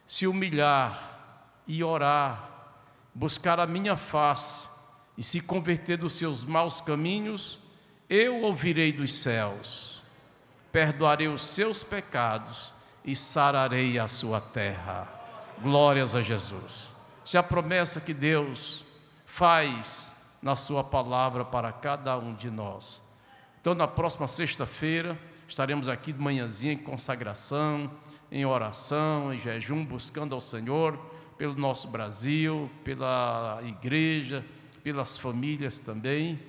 se humilhar e orar, buscar a minha face e se converter dos seus maus caminhos, eu ouvirei dos céus, perdoarei os seus pecados e sararei a sua terra. Glórias a Jesus. Essa é a promessa que Deus faz na sua palavra para cada um de nós. Então, na próxima sexta-feira, estaremos aqui de manhãzinha em consagração, em oração, em jejum, buscando ao Senhor pelo nosso Brasil, pela igreja, pelas famílias também.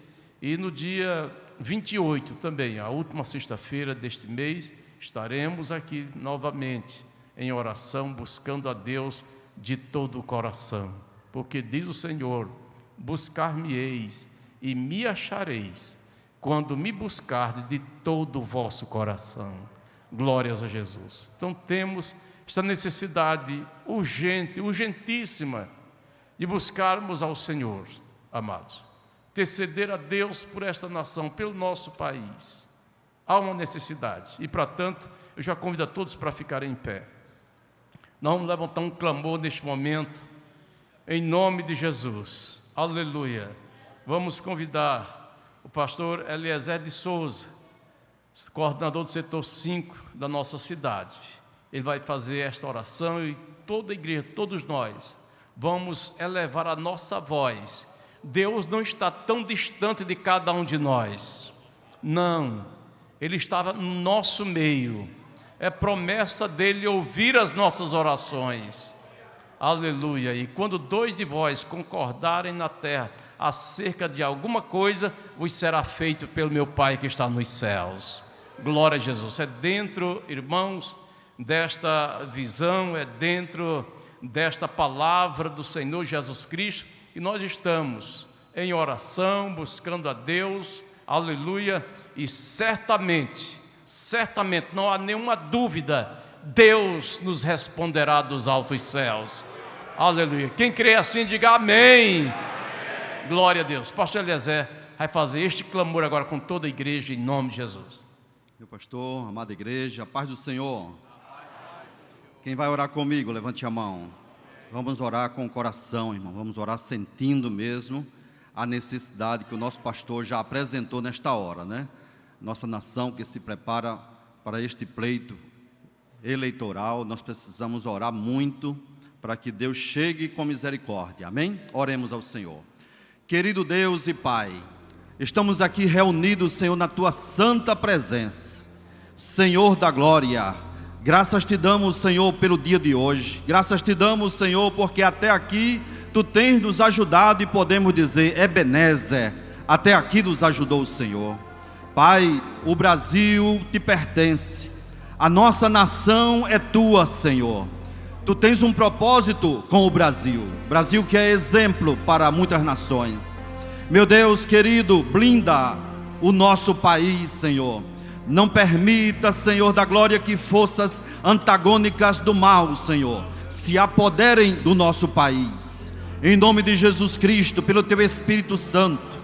E no dia 28 também, a última sexta-feira deste mês, estaremos aqui novamente em oração, buscando a Deus de todo o coração. Porque diz o Senhor: buscar-me-eis e me achareis, quando me buscardes de todo o vosso coração. Glórias a Jesus. Então temos essa necessidade urgente, urgentíssima, de buscarmos ao Senhor, amados. Interceder a Deus por esta nação, pelo nosso país. Há uma necessidade. E, para tanto, eu já convido a todos para ficarem em pé. Nós vamos levantar um clamor neste momento, em nome de Jesus. Aleluia. Vamos convidar o pastor Eliezer de Souza, coordenador do setor 5 da nossa cidade. Ele vai fazer esta oração e toda a igreja, todos nós, vamos elevar a nossa voz. Deus não está tão distante de cada um de nós. Não, Ele estava no nosso meio. É promessa dEle ouvir as nossas orações. Aleluia. E quando 2 de vós concordarem na terra acerca de alguma coisa, vos será feito pelo meu Pai que está nos céus. Glória a Jesus. É dentro, irmãos, desta visão, é dentro desta palavra do Senhor Jesus Cristo, e nós estamos em oração, buscando a Deus, aleluia, e certamente, não há nenhuma dúvida, Deus nos responderá dos altos céus, aleluia. Quem crê assim, diga amém. Glória a Deus. Pastor Eliezer vai fazer este clamor agora com toda a igreja, em nome de Jesus. Meu pastor, amada igreja, a paz do Senhor. Quem vai orar comigo, levante a mão. Vamos orar com o coração, irmão. Vamos orar sentindo mesmo a necessidade que o nosso pastor já apresentou nesta hora, né? Nossa nação que se prepara para este pleito eleitoral, nós precisamos orar muito para que Deus chegue com misericórdia. Amém? Oremos ao Senhor. Querido Deus e Pai, estamos aqui reunidos, Senhor, na Tua santa presença. Senhor da glória, graças te damos, Senhor, pelo dia de hoje. Graças te damos, Senhor, porque até aqui Tu tens nos ajudado e podemos dizer, Ebenezer, até aqui nos ajudou o Senhor. Pai, o Brasil te pertence, a nossa nação é Tua, Senhor. Tu tens um propósito com o Brasil que é exemplo para muitas nações. Meu Deus querido, blinda o nosso país, Senhor. Não permita, Senhor da glória, que forças antagônicas do mal, Senhor, se apoderem do nosso país. Em nome de Jesus Cristo, pelo Teu Espírito Santo,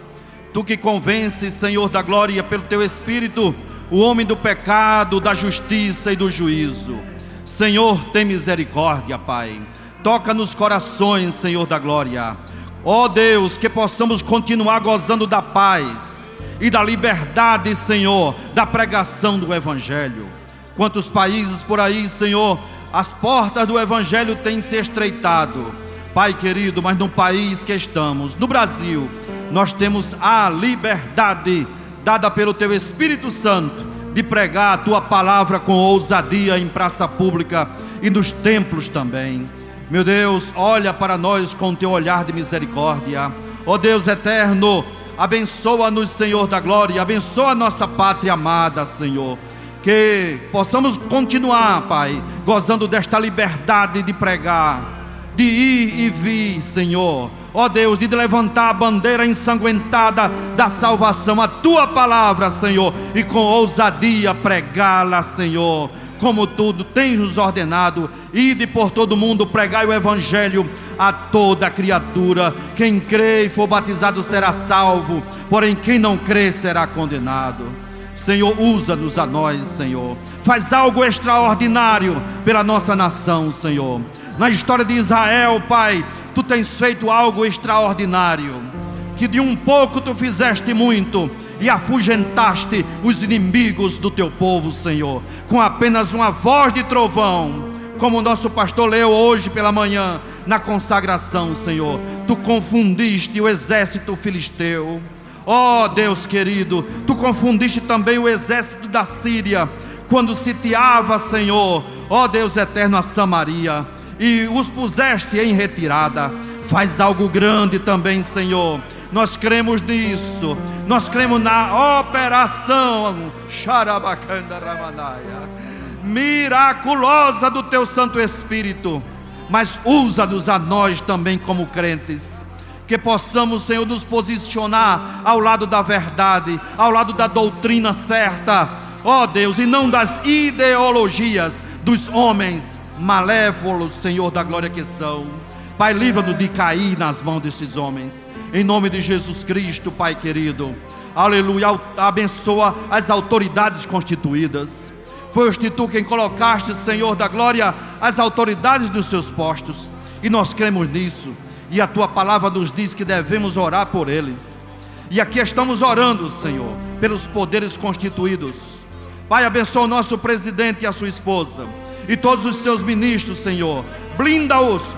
Tu que convences, Senhor da glória, pelo Teu Espírito, o homem do pecado, da justiça e do juízo. Senhor, tem misericórdia, Pai. Toca nos corações, Senhor da glória. Ó Deus, que possamos continuar gozando da paz e da liberdade, Senhor, da pregação do Evangelho. Quantos países por aí, Senhor, as portas do Evangelho têm se estreitado, Pai querido, mas no país que estamos, no Brasil, nós temos a liberdade dada pelo Teu Espírito Santo de pregar a Tua palavra com ousadia em praça pública e nos templos também. Meu Deus, olha para nós com Teu olhar de misericórdia. Ó Deus eterno, abençoa-nos, Senhor da glória, abençoa a nossa pátria amada, Senhor. Que possamos continuar, Pai, gozando desta liberdade de pregar, de ir e vir, Senhor. Ó Deus, de levantar a bandeira ensanguentada da salvação, a Tua palavra, Senhor, e com ousadia pregá-la, Senhor, como tudo tens nos ordenado. Ide por todo mundo, pregai o Evangelho a toda criatura. Quem crê e for batizado será salvo, porém quem não crê será condenado. Senhor, usa-nos a nós, Senhor. Faz algo extraordinário pela nossa nação, Senhor. Na história de Israel, Pai, Tu tens feito algo extraordinário, que de um pouco Tu fizeste muito e afugentaste os inimigos do Teu povo, Senhor, com apenas uma voz de trovão, como o nosso pastor leu hoje pela manhã, na consagração, Senhor. Tu confundiste o exército filisteu. Ó Deus querido, Tu confundiste também o exército da Síria, quando sitiava, Senhor, ó Deus eterno, a Samaria, e os puseste em retirada. Faz algo grande também, Senhor. Nós cremos nisso, nós cremos na operação miraculosa do Teu Santo Espírito, mas usa-nos a nós também como crentes, que possamos, Senhor, nos posicionar ao lado da verdade, ao lado da doutrina certa, ó Deus, e não das ideologias dos homens malévolos, Senhor da glória que são. Pai, livra-nos de cair nas mãos desses homens, em nome de Jesus Cristo, Pai querido. Aleluia. Abençoa as autoridades constituídas. Foste Tu quem colocaste, Senhor da glória, as autoridades nos seus postos, e nós cremos nisso, e a Tua palavra nos diz que devemos orar por eles, e aqui estamos orando, Senhor, pelos poderes constituídos. Pai, abençoa o nosso presidente e a sua esposa, e todos os seus ministros, Senhor. Blinda-os,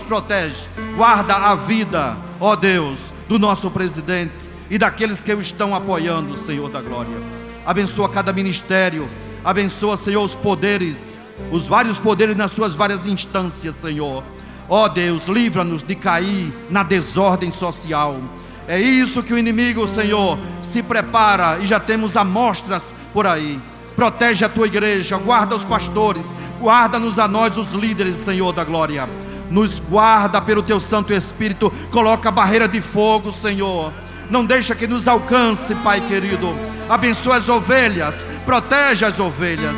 protege, guarda a vida, ó Deus, do nosso presidente e daqueles que o estão apoiando, Senhor da glória. Abençoa cada ministério, abençoa, Senhor, os poderes, os vários poderes nas suas várias instâncias, Senhor. Ó Deus, livra-nos de cair na desordem social. É isso que o inimigo, Senhor, se prepara, e já temos amostras por aí. Protege a Tua igreja, guarda os pastores, guarda-nos a nós, os líderes, Senhor da glória. Nos guarda pelo Teu Santo Espírito, coloca a barreira de fogo, Senhor. Não deixa que nos alcance, Pai querido. Abençoa as ovelhas, protege as ovelhas,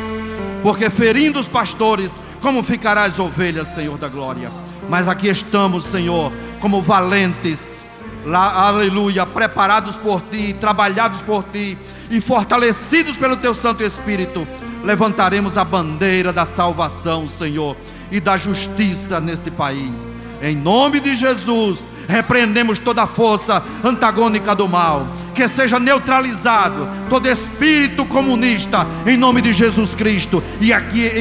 porque ferindo os pastores, como ficará as ovelhas, Senhor da glória? Mas aqui estamos, Senhor, como valentes, lá, aleluia, preparados por Ti, trabalhados por Ti e fortalecidos pelo Teu Santo Espírito. Levantaremos a bandeira da salvação, Senhor, e da justiça nesse país. Em nome de Jesus, repreendemos toda a força antagônica do mal, que seja neutralizado todo espírito comunista, em nome de Jesus Cristo, e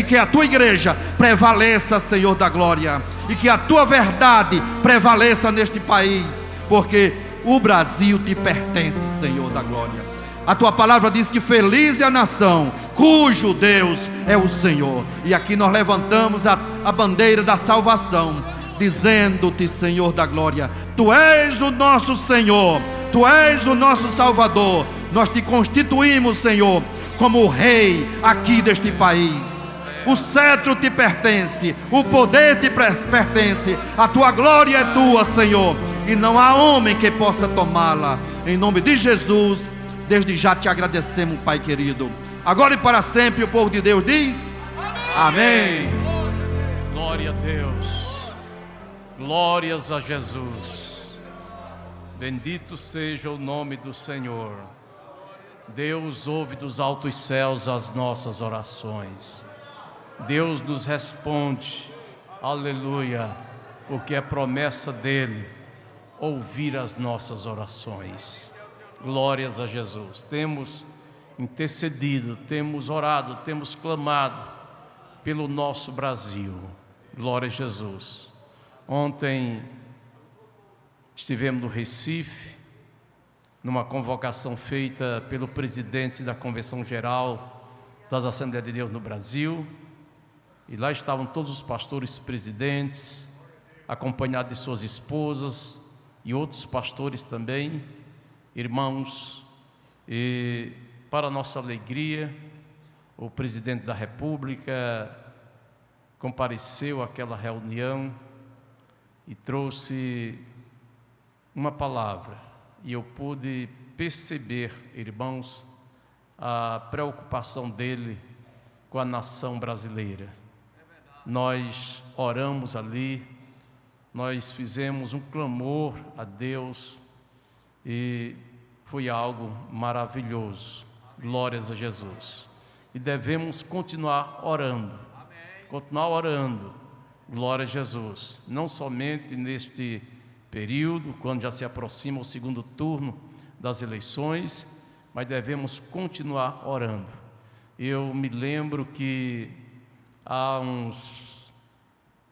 que a Tua igreja prevaleça, Senhor da glória, e que a Tua verdade prevaleça neste país, porque o Brasil Te pertence, Senhor da glória. A Tua palavra diz que feliz é a nação cujo Deus é o Senhor. E aqui nós levantamos a bandeira da salvação, dizendo-Te, Senhor da glória, Tu és o nosso Senhor, Tu és o nosso Salvador. Nós Te constituímos, Senhor, como o Rei aqui deste país. O cetro Te pertence, o poder Te pertence, a Tua glória é Tua, Senhor, e não há homem que possa tomá-la. Em nome de Jesus, desde já Te agradecemos, Pai querido. Agora e para sempre o povo de Deus diz amém. Glória a Deus. Glórias a Jesus. Bendito seja o nome do Senhor. Deus ouve dos altos céus as nossas orações. Deus nos responde, aleluia, porque é promessa dEle ouvir as nossas orações. Glórias a Jesus. Temos intercedido, temos orado, temos clamado pelo nosso Brasil. Glória a Jesus. Ontem estivemos no Recife, numa convocação feita pelo presidente da Convenção Geral das Assembleias de Deus no Brasil, e lá estavam todos os pastores presidentes, acompanhados de suas esposas e outros pastores também, irmãos, e para nossa alegria, o presidente da República compareceu àquela reunião e trouxe uma palavra, e eu pude perceber, irmãos, a preocupação dele com a nação brasileira. Nós oramos ali, nós fizemos um clamor a Deus e foi algo maravilhoso. Glórias a Jesus. E devemos continuar orando, Glória a Jesus. Não somente neste período, quando já se aproxima o segundo turno das eleições, mas devemos continuar orando. Eu me lembro que há uns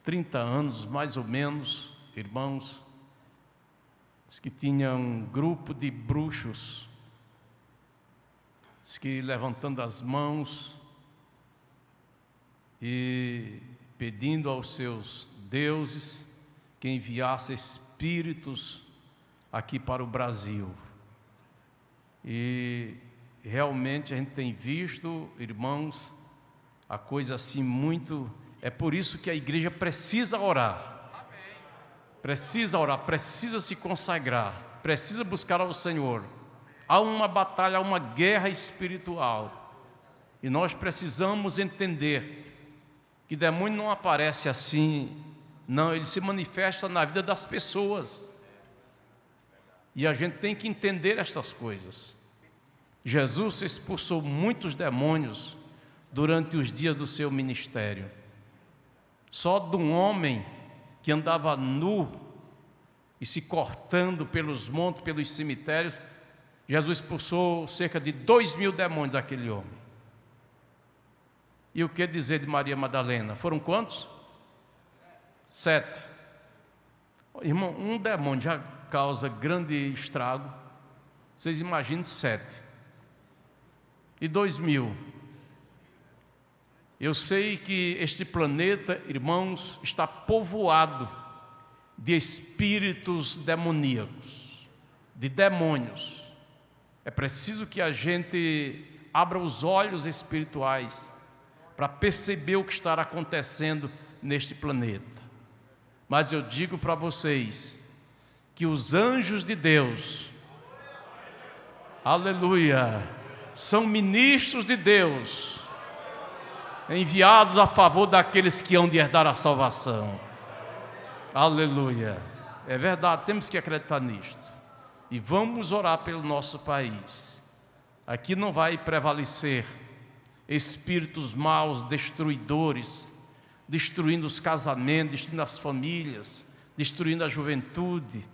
30 anos, mais ou menos, irmãos, diz que tinha um grupo de bruxos, diz que levantando as mãos e pedindo aos seus deuses que enviasse espíritos aqui para o Brasil. E realmente a gente tem visto, irmãos, a coisa assim muito... É por isso que a igreja precisa orar. Precisa orar, precisa se consagrar, precisa buscar ao Senhor. Há uma batalha, há uma guerra espiritual. E nós precisamos entender que demônio não aparece assim, não, ele se manifesta na vida das pessoas. E a gente tem que entender estas coisas. Jesus expulsou muitos demônios durante os dias do seu ministério. Só de um homem que andava nu e se cortando pelos montes, pelos cemitérios, Jesus expulsou cerca de 2.000 demônios daquele homem. E o que dizer de Maria Madalena? Foram quantos? 7. Irmão, um demônio já causa grande estrago. Vocês imaginem 7. E 2.000. Eu sei que este planeta, irmãos, está povoado de espíritos demoníacos, de demônios. É preciso que a gente abra os olhos espirituais para perceber o que está acontecendo neste planeta. Mas eu digo para vocês que os anjos de Deus, aleluia, são ministros de Deus, enviados a favor daqueles que hão de herdar a salvação. Aleluia. É verdade, temos que acreditar nisto. E vamos orar pelo nosso país. Aqui não vai prevalecer espíritos maus, destruidores, destruindo os casamentos, destruindo as famílias, destruindo a juventude.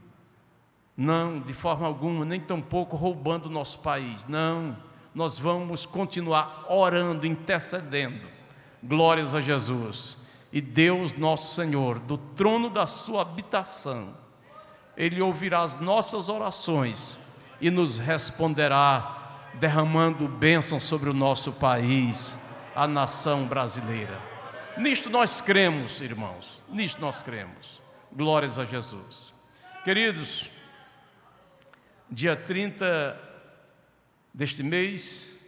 Não, de forma alguma, nem tampouco roubando o nosso país. Não, nós vamos continuar orando, intercedendo. Glórias a Jesus. E Deus nosso Senhor, do trono da sua habitação, Ele ouvirá as nossas orações e nos responderá, derramando bênção sobre o nosso país, a nação brasileira. Nisto nós cremos, irmãos, nisto nós cremos. Glórias a Jesus. Queridos, dia 30 deste mês,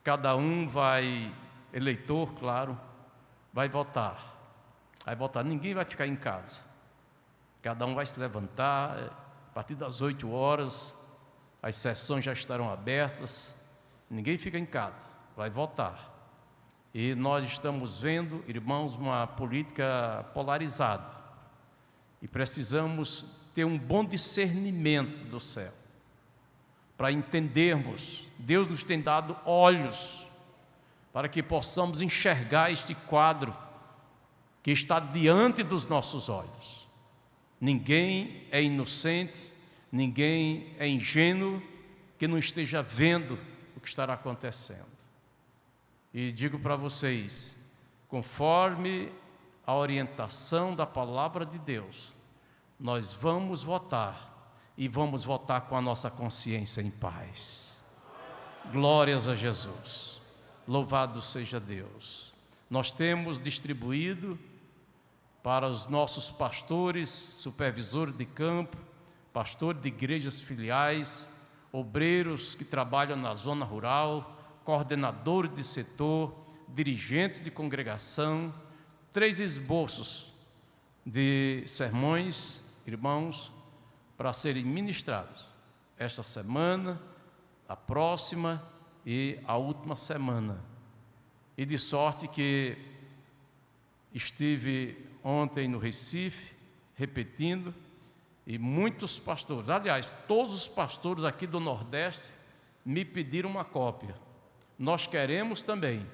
cada um vai, eleitor, claro, vai votar. Vai votar, ninguém vai ficar em casa. Cada um vai se levantar, a partir das 8 horas, as sessões já estarão abertas, ninguém fica em casa, vai votar. E nós estamos vendo, irmãos, uma política polarizada. E precisamos ter um bom discernimento do céu, para entendermos. Deus nos tem dado olhos, para que possamos enxergar este quadro que está diante dos nossos olhos. Ninguém é inocente, ninguém é ingênuo que não esteja vendo o que estará acontecendo. E digo para vocês, conforme a orientação da palavra de Deus, nós vamos votar e vamos votar com a nossa consciência em paz. Glórias a Jesus. Louvado seja Deus. Nós temos distribuído para os nossos pastores, supervisores de campo, pastores de igrejas filiais, obreiros que trabalham na zona rural, coordenadores de setor, dirigentes de congregação, 3 esboços de sermões, irmãos, para serem ministrados esta semana, a próxima e a última semana. E de sorte que estive ontem no Recife, repetindo, e muitos pastores, aliás, todos os pastores aqui do Nordeste me pediram uma cópia. Nós queremos também,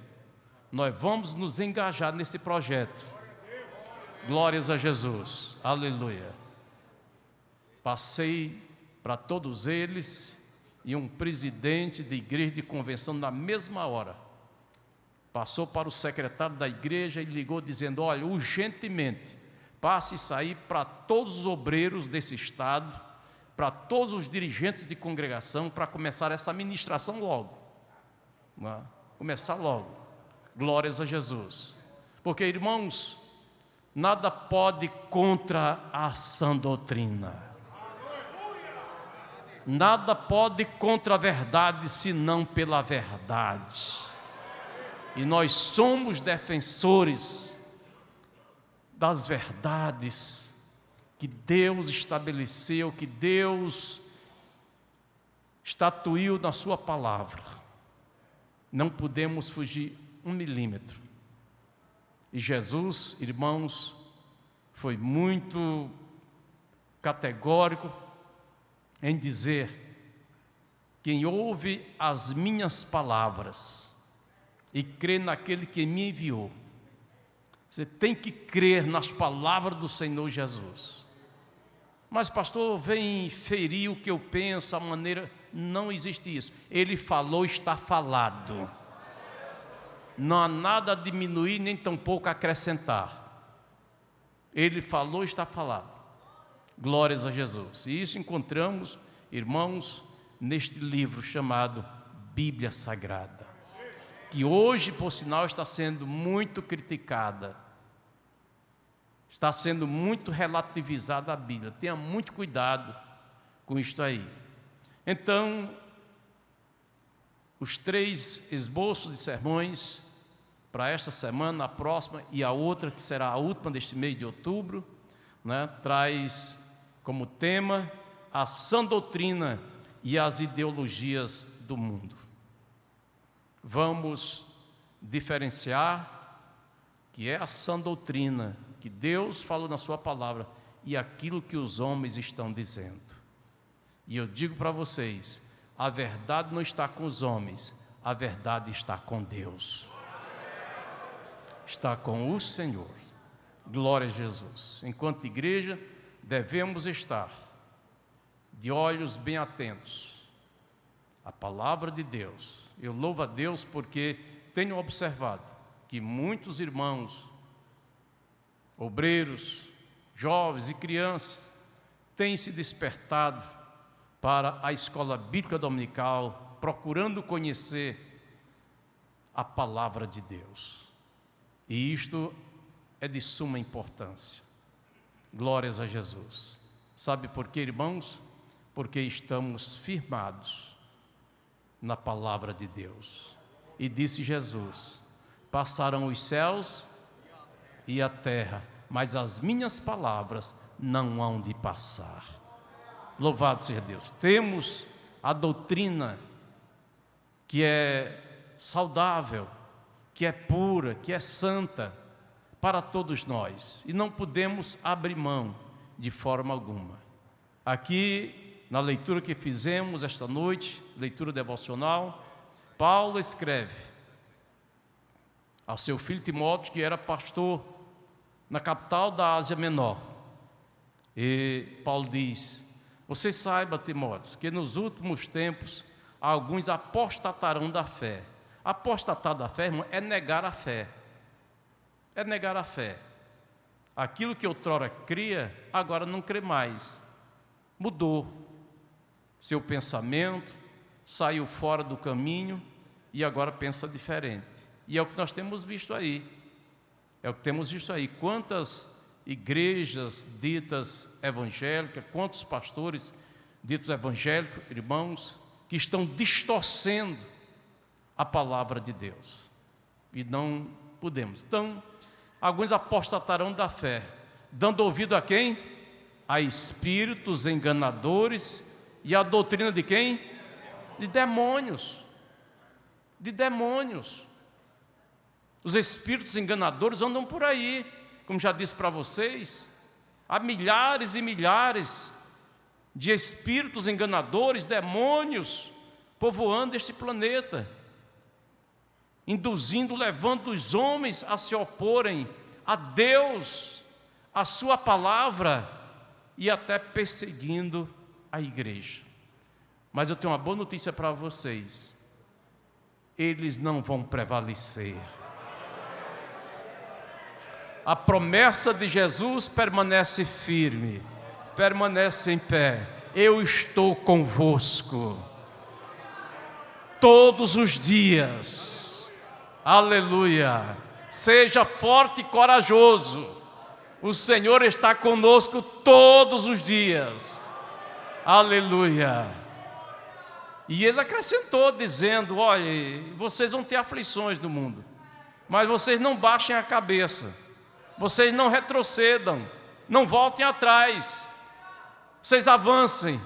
nós vamos nos engajar nesse projeto. Glórias a Jesus. Aleluia. Passei para todos eles e um presidente de igreja de convenção na mesma hora passou para o secretário da igreja e ligou dizendo: olha, urgentemente, passe isso aí para todos os obreiros desse estado, para todos os dirigentes de congregação, para começar essa ministração logo. Não é? Começar logo. Glórias a Jesus. Porque, irmãos, nada pode contra a sã doutrina. Nada pode contra a verdade, senão pela verdade. E nós somos defensores das verdades que Deus estabeleceu, que Deus estatuiu na sua palavra. Não podemos fugir 1 milímetro. E Jesus, irmãos, foi muito categórico em dizer: quem ouve as minhas palavras e crê naquele que me enviou. Você tem que crer nas palavras do Senhor Jesus. Mas pastor, vem ferir o que eu penso, a maneira... Não existe isso. Ele falou, está falado. Não há nada a diminuir, nem tampouco a acrescentar. Ele falou, está falado. Glórias a Jesus. E isso encontramos, irmãos, neste livro chamado Bíblia Sagrada, que hoje, por sinal, está sendo muito criticada. Está sendo muito relativizada a Bíblia. Tenha muito cuidado com isto aí. Então, os 3 esboços de sermões para esta semana, a próxima e a outra, que será a última deste mês de outubro, né, traz como tema a sã doutrina e as ideologias do mundo. Vamos diferenciar que é a sã doutrina que Deus falou na sua palavra e aquilo que os homens estão dizendo. E eu digo para vocês, a verdade não está com os homens, a verdade está com Deus. Está com o Senhor. Glória a Jesus. Enquanto igreja, devemos estar de olhos bem atentos à palavra de Deus. Eu louvo a Deus porque tenho observado que muitos irmãos, obreiros, jovens e crianças têm se despertado para a escola bíblica dominical, procurando conhecer a palavra de Deus. E isto é de suma importância. Glórias a Jesus. Sabe por quê, irmãos? Porque estamos firmados na palavra de Deus. E disse Jesus: passarão os céus e a terra, mas as minhas palavras não hão de passar. Louvado seja Deus. Temos a doutrina que é saudável, que é pura, que é santa para todos nós, e não podemos abrir mão de forma alguma. Aqui, na leitura que fizemos esta noite, leitura devocional, Paulo escreve ao seu filho Timóteo, que era pastor na capital da Ásia Menor, e Paulo diz: você saiba, Timóteo, que nos últimos tempos alguns apostatarão da fé. Apostatar da fé, irmão, é negar a fé. É negar a fé. Aquilo que outrora cria, agora não crê mais. Mudou seu pensamento, saiu fora do caminho e agora pensa diferente. E é o que nós temos visto aí. É o que temos visto aí. Quantas igrejas ditas evangélicas, quantos pastores ditos evangélicos, irmãos, que estão distorcendo a palavra de Deus. E não podemos. Então, alguns apostatarão da fé, dando ouvido a quem? A espíritos enganadores e a doutrina de quem? De demônios. De demônios. Os espíritos enganadores andam por aí, como já disse para vocês, há milhares e milhares de espíritos enganadores, demônios, povoando este planeta, induzindo, levando os homens a se oporem a Deus, a sua palavra e até perseguindo a igreja. Mas eu tenho uma boa notícia para vocês: eles não vão prevalecer. A promessa de Jesus permanece firme, permanece em pé. Eu estou convosco todos os dias. Aleluia. Seja forte e corajoso. O Senhor está conosco todos os dias. Aleluia. E ele acrescentou dizendo: olha, vocês vão ter aflições no mundo, mas vocês não baixem a cabeça, vocês não retrocedam, não voltem atrás, vocês avancem.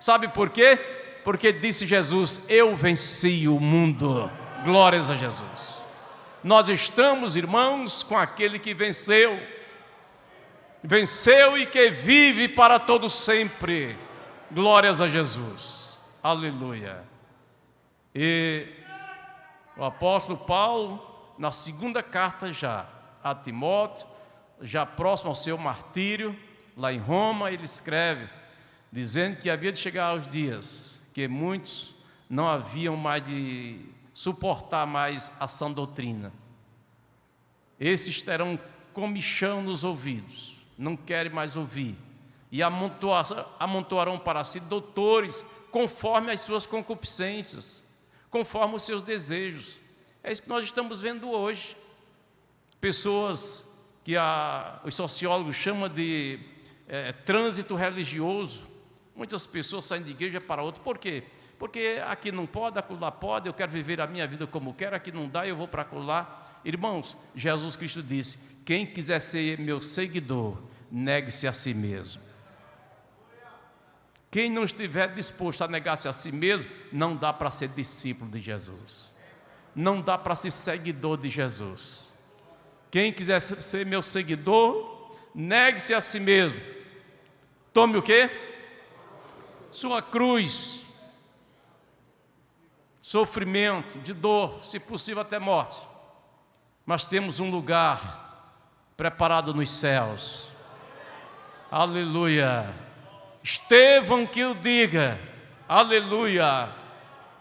Sabe por quê? Porque disse Jesus: eu venci o mundo. Glórias a Jesus. Nós estamos, irmãos, com aquele que venceu e que vive para todo sempre. Glórias a Jesus. Aleluia. E o apóstolo Paulo, na segunda carta já a Timóteo, já próximo ao seu martírio, lá em Roma, ele escreve, dizendo que havia de chegar aos dias que muitos não haviam mais de suportar mais a sã doutrina. Esses terão comichão nos ouvidos, não querem mais ouvir, e amontoarão para si doutores conforme as suas concupiscências, conforme os seus desejos. É isso que nós estamos vendo hoje. Pessoas que os sociólogos chamam de trânsito religioso. Muitas pessoas saem de igreja para outra. Por quê? Porque aqui não pode, acolá pode, eu quero viver a minha vida como quero, aqui não dá, eu vou para acolá. Irmãos, Jesus Cristo disse: quem quiser ser meu seguidor, negue-se a si mesmo. Quem não estiver disposto a negar-se a si mesmo, não dá para ser discípulo de Jesus, não dá para ser seguidor de Jesus. Quem quiser ser meu seguidor, negue-se a si mesmo. Tome o quê? Sua cruz, sofrimento, de dor, se possível até morte. Mas temos um lugar preparado nos céus. Aleluia. Estevão que o diga, aleluia,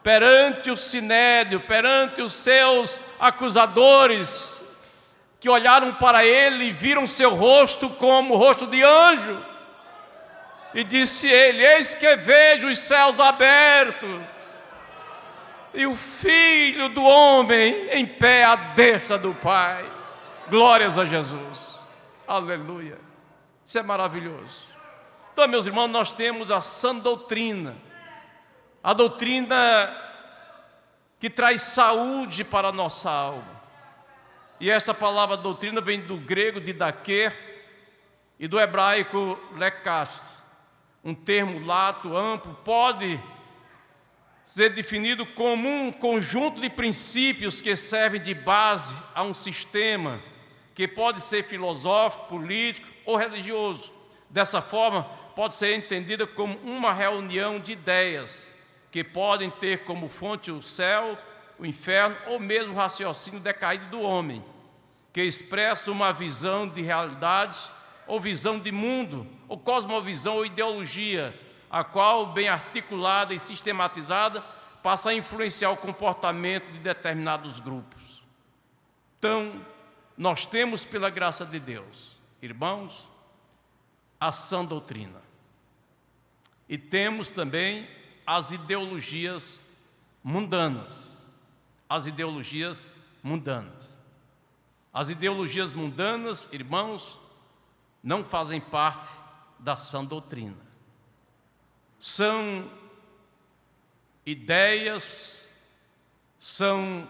perante o sinédrio, perante os seus acusadores, que olharam para ele e viram seu rosto como o rosto de anjo, e disse ele: eis que vejo os céus abertos, e o Filho do Homem em pé à destra do Pai. Glórias a Jesus, aleluia, isso é maravilhoso. Então, meus irmãos, nós temos a sã doutrina, a doutrina que traz saúde para a nossa alma. E essa palavra doutrina vem do grego didaquê e do hebraico lekast, um termo lato, amplo, pode ser definido como um conjunto de princípios que servem de base a um sistema, que pode ser filosófico, político ou religioso. Dessa forma, pode ser entendida como uma reunião de ideias que podem ter como fonte o céu, o inferno ou mesmo o raciocínio decaído do homem, que expressa uma visão de realidade ou visão de mundo, ou cosmovisão ou ideologia, a qual, bem articulada e sistematizada, passa a influenciar o comportamento de determinados grupos. Então, nós temos, pela graça de Deus, irmãos, a sã doutrina. E temos também as ideologias mundanas. As ideologias mundanas. As ideologias mundanas, irmãos, não fazem parte da sã doutrina. São ideias, são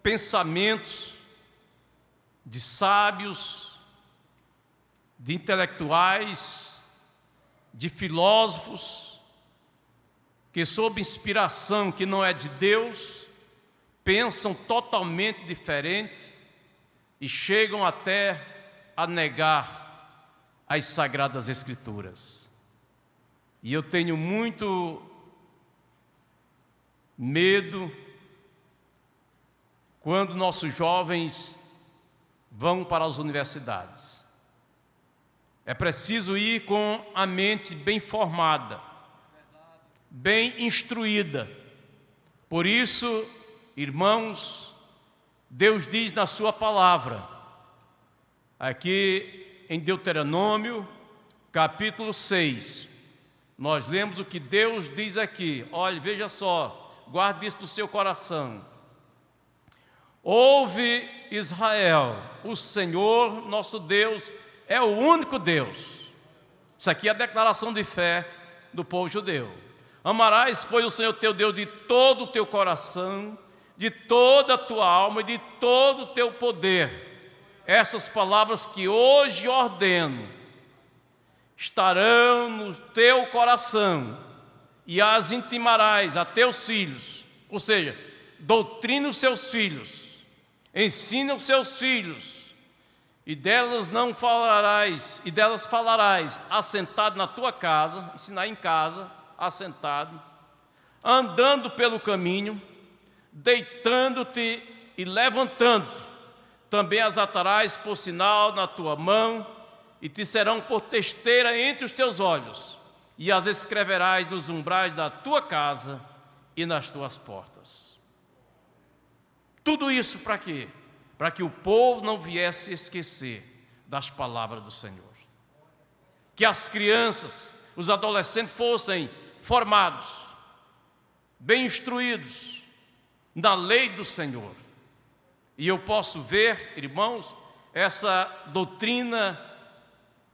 pensamentos de sábios, de intelectuais, de filósofos, que sob inspiração que não é de Deus, pensam totalmente diferente e chegam até a negar as Sagradas Escrituras. E eu tenho muito medo quando nossos jovens vão para as universidades. É preciso ir com a mente bem formada, bem instruída. Por isso, irmãos, Deus diz na sua palavra, aqui em Deuteronômio, capítulo 6, nós lemos o que Deus diz aqui. Olha, veja só, guarde isso no seu coração. Ouve, Israel, o Senhor nosso Deus é o único Deus. Isso aqui é a declaração de fé do povo judeu. Amarás, pois, o Senhor teu Deus de todo o teu coração, de toda a tua alma e de todo o teu poder. Essas palavras que hoje ordeno estarão no teu coração e as intimarás a teus filhos. Ou seja, doutrina os seus filhos, ensina os seus filhos, e delas falarás assentado na tua casa, ensinar em casa, assentado, andando pelo caminho, deitando-te e levantando-te. Também as atarás por sinal na tua mão, e te serão por testeira entre os teus olhos, e as escreverás nos umbrais da tua casa e nas tuas portas. Tudo isso para quê? Para que o povo não viesse esquecer das palavras do Senhor. Que as crianças, os adolescentes fossem formados, bem instruídos na lei do Senhor. E eu posso ver, irmãos, essa doutrina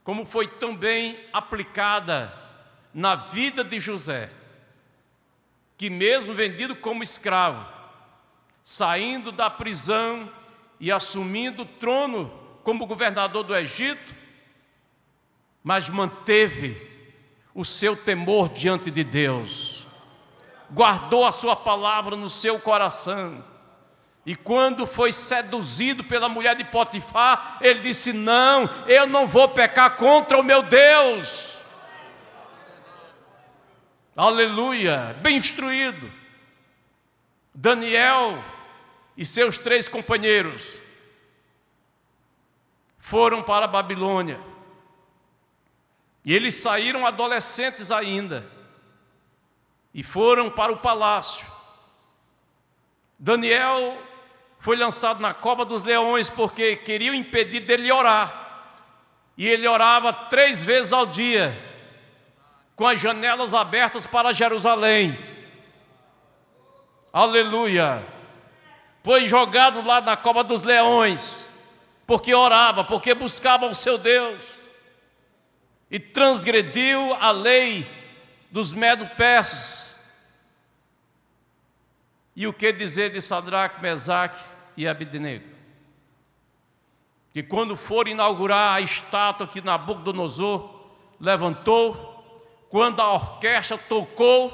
como foi tão bem aplicada na vida de José, que mesmo vendido como escravo, saindo da prisão e assumindo o trono como governador do Egito, mas manteve o seu temor diante de Deus, guardou a sua palavra no seu coração, e quando foi seduzido pela mulher de Potifar, ele disse: não, eu não vou pecar contra o meu Deus. Aleluia, bem instruído. Daniel e seus 3 companheiros foram para a Babilônia, e eles saíram adolescentes ainda, e foram para o palácio. Daniel foi lançado na cova dos leões, porque queriam impedir dele orar, e ele orava 3 vezes ao dia, com as janelas abertas para Jerusalém. Aleluia. Foi jogado lá na cova dos leões, porque orava, porque buscava o seu Deus, e transgrediu a lei dos medo-persas. E o que dizer de Sadraque, Mesaque e Abednego? Que quando for inaugurar a estátua que Nabucodonosor levantou, quando a orquestra tocou,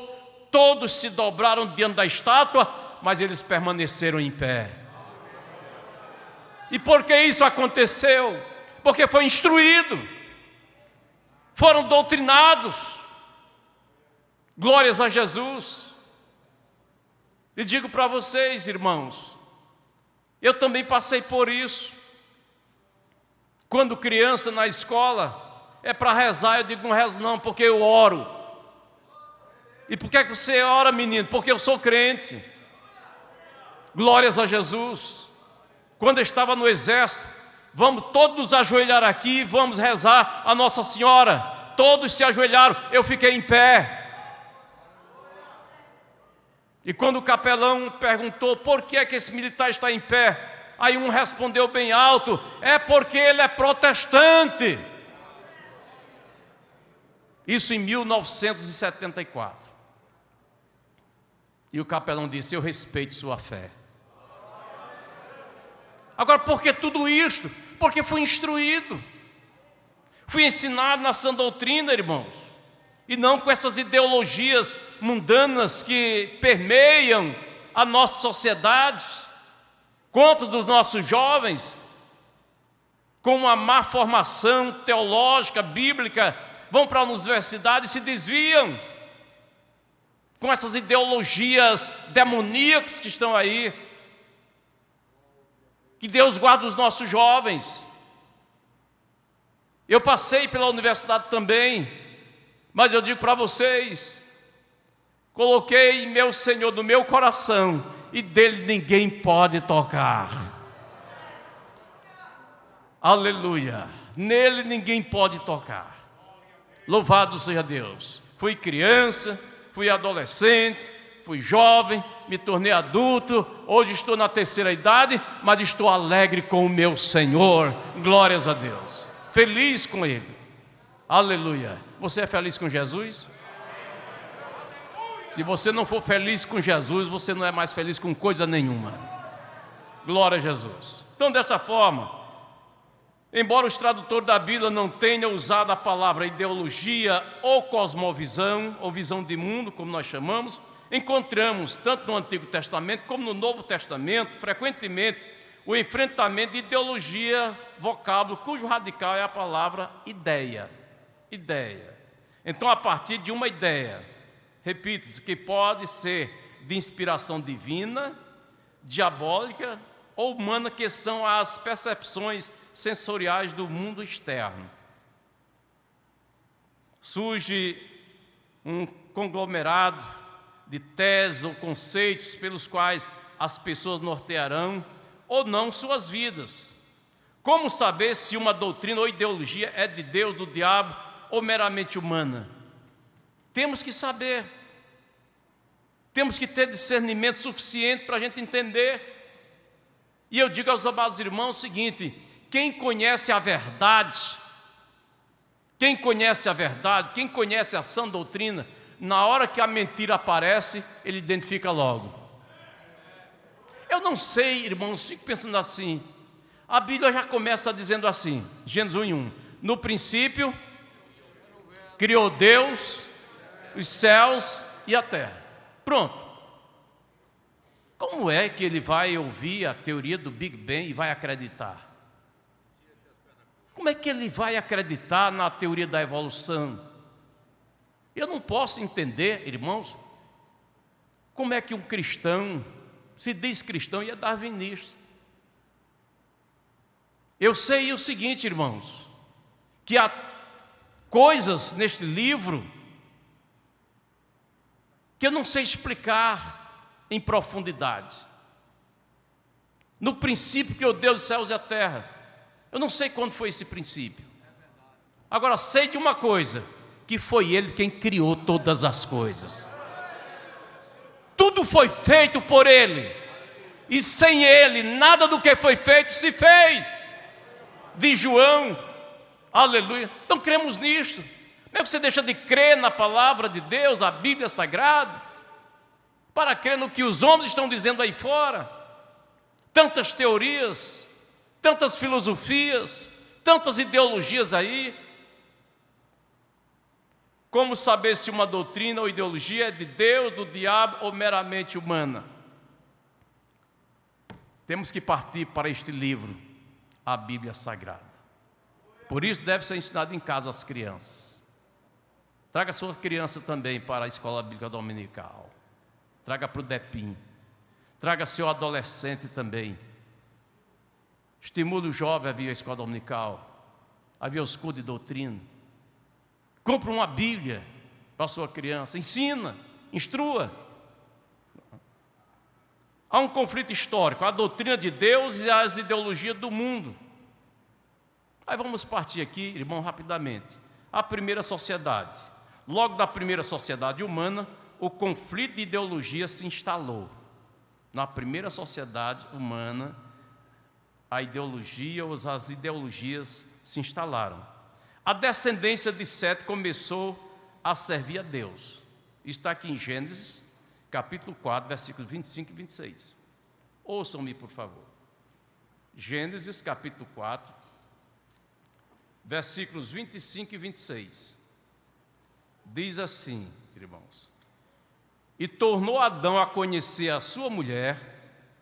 todos se dobraram diante da estátua, mas eles permaneceram em pé. E por que isso aconteceu? Porque foi instruído, foram doutrinados. Glórias a Jesus. E digo para vocês, irmãos, eu também passei por isso. Quando criança na escola, é para rezar, eu digo: não rezo não, porque eu oro. E por que você ora, menino? Porque eu sou crente. Glórias a Jesus. Quando eu estava no exército, vamos todos nos ajoelhar aqui, vamos rezar a Nossa Senhora. Todos se ajoelharam, eu fiquei em pé. E quando o capelão perguntou por que é que esse militar está em pé, aí um respondeu bem alto: é porque ele é protestante. Isso em 1974. E o capelão disse: eu respeito sua fé. Agora, por que tudo isto? Porque fui instruído, fui ensinado na sã doutrina, irmãos, e não com essas ideologias mundanas que permeiam a nossa sociedade, contra dos nossos jovens, com uma má formação teológica, bíblica, vão para a universidade e se desviam com essas ideologias demoníacas que estão aí. Que Deus guarde os nossos jovens. Eu passei pela universidade também, mas eu digo para vocês, coloquei meu Senhor no meu coração e dele ninguém pode tocar. Aleluia, nele ninguém pode tocar. Louvado seja Deus. Fui criança, fui adolescente, fui jovem, me tornei adulto, hoje estou na terceira idade, mas estou alegre com o meu Senhor, glórias a Deus, feliz com Ele, aleluia. Você é feliz com Jesus? Se você não for feliz com Jesus, você não é mais feliz com coisa nenhuma, glória a Jesus. Então, dessa forma, embora os tradutores da Bíblia não tenham usado a palavra ideologia ou cosmovisão, ou visão de mundo, como nós chamamos, encontramos, tanto no Antigo Testamento como no Novo Testamento, frequentemente, o enfrentamento de ideologia, vocábulo, cujo radical é a palavra ideia. Ideia. Então, a partir de uma ideia, repita-se, que pode ser de inspiração divina, diabólica ou humana, que são as percepções sensoriais do mundo externo. Surge um conglomerado de teses ou conceitos pelos quais as pessoas nortearão ou não suas vidas. Como saber se uma doutrina ou ideologia é de Deus, do diabo ou meramente humana? Temos que saber. Temos que ter discernimento suficiente para a gente entender. E eu digo aos amados irmãos o seguinte: quem conhece a verdade, quem conhece a sã doutrina, na hora que a mentira aparece, ele identifica logo. Eu não sei, irmãos, fico pensando assim, a Bíblia já começa dizendo assim, Gênesis 1:1, no princípio, criou Deus os céus e a terra. Pronto. Como é que ele vai ouvir a teoria do Big Bang e vai acreditar? Como é que ele vai acreditar na teoria da evolução? Eu não posso entender, irmãos, como é que um cristão se diz cristão e é darwinista. Eu sei o seguinte, irmãos, que há coisas neste livro que eu não sei explicar em profundidade. No princípio criou Deus os céus e a terra. Eu não sei quando foi esse princípio. Agora sei de uma coisa, que foi Ele quem criou todas as coisas. Tudo foi feito por Ele, e sem Ele nada do que foi feito se fez. De João, aleluia. Então cremos nisto. Não é que você deixa de crer na palavra de Deus, a Bíblia Sagrada, para crer no que os homens estão dizendo aí fora. Tantas teorias, tantas filosofias, tantas ideologias aí. Como saber se uma doutrina ou ideologia é de Deus, do diabo ou meramente humana? Temos que partir para este livro, a Bíblia Sagrada. Por isso deve ser ensinado em casa às crianças. Traga sua criança também para a escola bíblica dominical. Traga para o DEPIM. Traga seu adolescente também. Estimule o jovem a vir à escola dominical, a vir aos cultos de doutrina. Compre uma Bíblia para a sua criança, ensina, instrua. Há um conflito histórico, a doutrina de Deus e as ideologias do mundo. Aí vamos partir aqui, irmão, rapidamente. A primeira sociedade. Logo da primeira sociedade humana, o conflito de ideologia se instalou. Na primeira sociedade humana, a ideologia ou as ideologias se instalaram. A descendência de Sete começou a servir a Deus. Está aqui em Gênesis, capítulo 4, versículos 25 e 26. Ouçam-me, por favor. Gênesis, capítulo 4, versículos 25 e 26. Diz assim, irmãos: e tornou Adão a conhecer a sua mulher.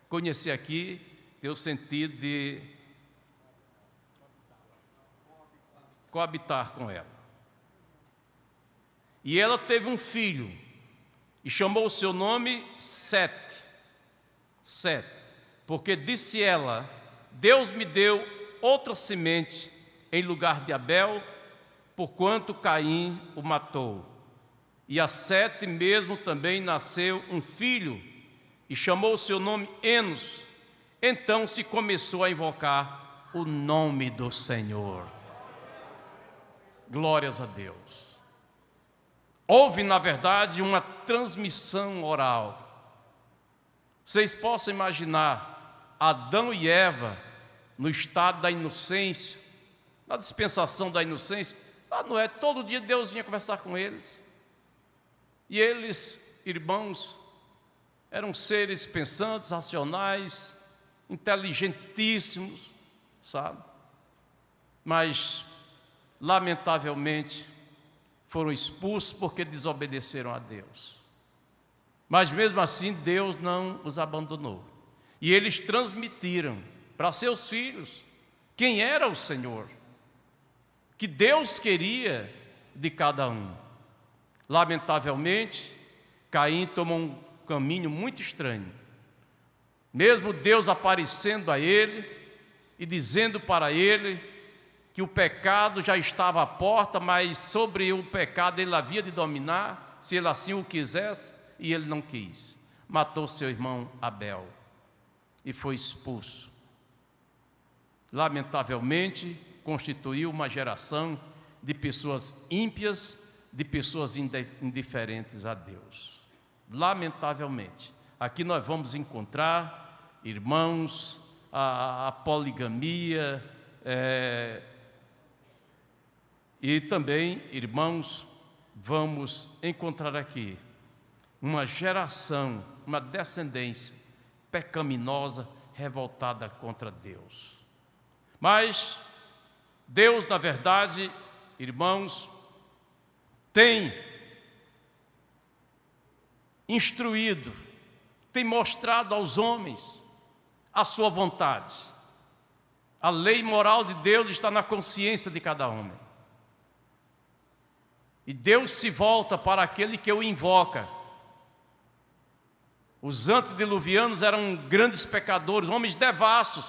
Conhecer aqui tem o sentido de coabitar com ela. E ela teve um filho, e chamou o seu nome Sete. Sete, porque disse ela: Deus me deu outra semente em lugar de Abel, porquanto Caim o matou. E a Sete mesmo também nasceu um filho, e chamou o seu nome Enos. Então se começou a invocar o nome do Senhor. Glórias a Deus. Houve, na verdade, uma transmissão oral. Vocês possam imaginar Adão e Eva no estado da inocência, na dispensação da inocência. Lá não é, todo dia Deus vinha conversar com eles. E eles, irmãos, eram seres pensantes, racionais, inteligentíssimos, sabe? Mas, lamentavelmente, foram expulsos porque desobedeceram a Deus. Mas mesmo assim, Deus não os abandonou. E eles transmitiram para seus filhos quem era o Senhor, que Deus queria de cada um. Lamentavelmente, Caim tomou um caminho muito estranho. Mesmo Deus aparecendo a ele e dizendo para ele que o pecado já estava à porta, mas sobre o pecado ele havia de dominar, se ele assim o quisesse, e ele não quis. Matou seu irmão Abel e foi expulso. Lamentavelmente, constituiu uma geração de pessoas ímpias, de pessoas indiferentes a Deus. Lamentavelmente. Aqui nós vamos encontrar, irmãos, a poligamia, e também, irmãos, vamos encontrar aqui uma geração, uma descendência pecaminosa, revoltada contra Deus. Mas Deus, na verdade, irmãos, tem instruído, tem mostrado aos homens a sua vontade. A lei moral de Deus está na consciência de cada homem. E Deus se volta para aquele que o invoca. Os antediluvianos eram grandes pecadores, homens devassos.